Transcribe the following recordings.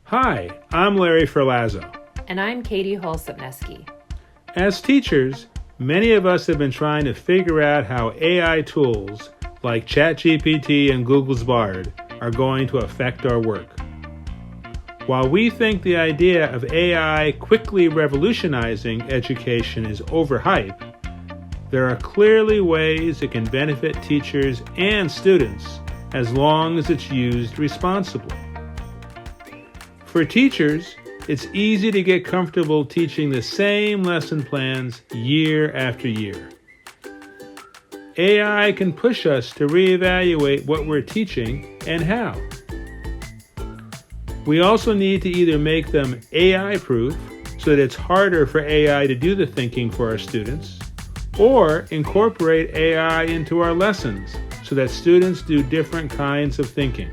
Hi, I'm Larry Ferlazzo. And I'm Katie Hull Sypnieski. As teachers, many of us have been trying to figure out how AI tools like ChatGPT and Google's Bard are going to affect our work. While we think the idea of AI quickly revolutionizing education is overhyped, there are clearly ways it can benefit teachers and students as long as it's used responsibly. For teachers, it's easy to get comfortable teaching the same lesson plans year after year. AI can push us to reevaluate what we're teaching and how. We also need to either make them AI-proof so that it's harder for AI to do the thinking for our students, or incorporate AI into our lessons so that students do different kinds of thinking.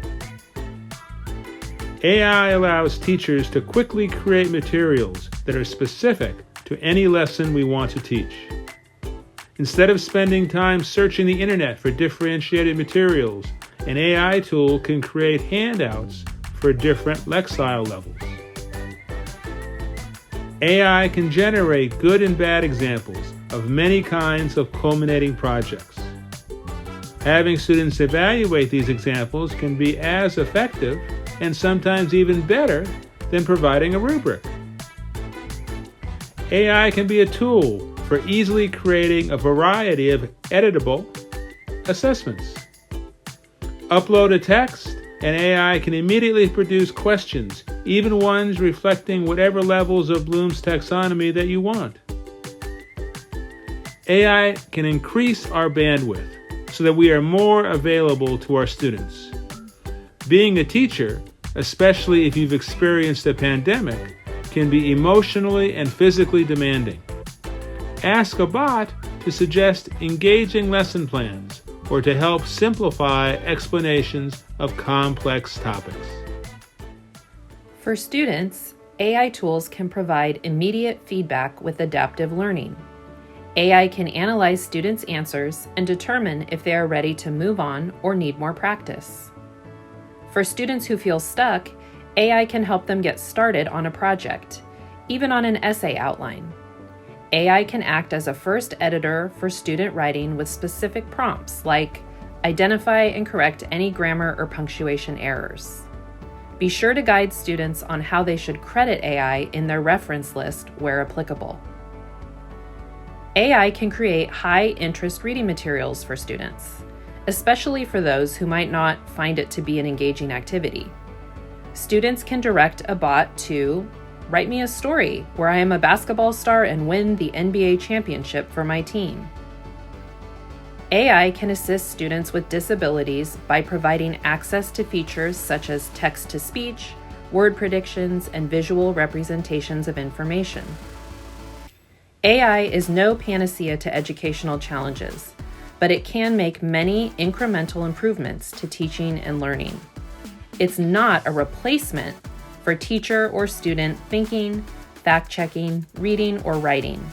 AI allows teachers to quickly create materials that are specific to any lesson we want to teach. Instead of spending time searching the internet for differentiated materials, an AI tool can create handouts for different lexile levels. AI can generate good and bad examples of many kinds of culminating projects. Having students evaluate these examples can be as effective and sometimes even better than providing a rubric. AI can be a tool for easily creating a variety of editable assessments. Upload a text, and AI can immediately produce questions, even ones reflecting whatever levels of Bloom's taxonomy that you want. AI can increase our bandwidth so that we are more available to our students. Being a teacher, especially if you've experienced a pandemic, can be emotionally and physically demanding. Ask a bot to suggest engaging lesson plans or to help simplify explanations of complex topics. For students, AI tools can provide immediate feedback with adaptive learning. AI can analyze students' answers and determine if they are ready to move on or need more practice. For students who feel stuck, AI can help them get started on a project, even on an essay outline. AI can act as a first editor for student writing with specific prompts like identify and correct any grammar or punctuation errors. Be sure to guide students on how they should credit AI in their reference list where applicable. AI can create high-interest reading materials for students, especially for those who might not find it to be an engaging activity. Students can direct a bot to write me a story where I am a basketball star and win the NBA championship for my team. AI can assist students with disabilities by providing access to features such as text-to-speech, word predictions, and visual representations of information. AI is no panacea to educational challenges, but it can make many incremental improvements to teaching and learning. It's not a replacement for teacher or student thinking, fact-checking, reading, or writing.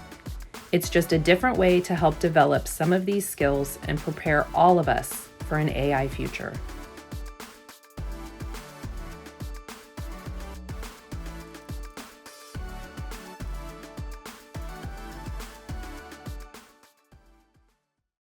It's just a different way to help develop some of these skills and prepare all of us for an AI future.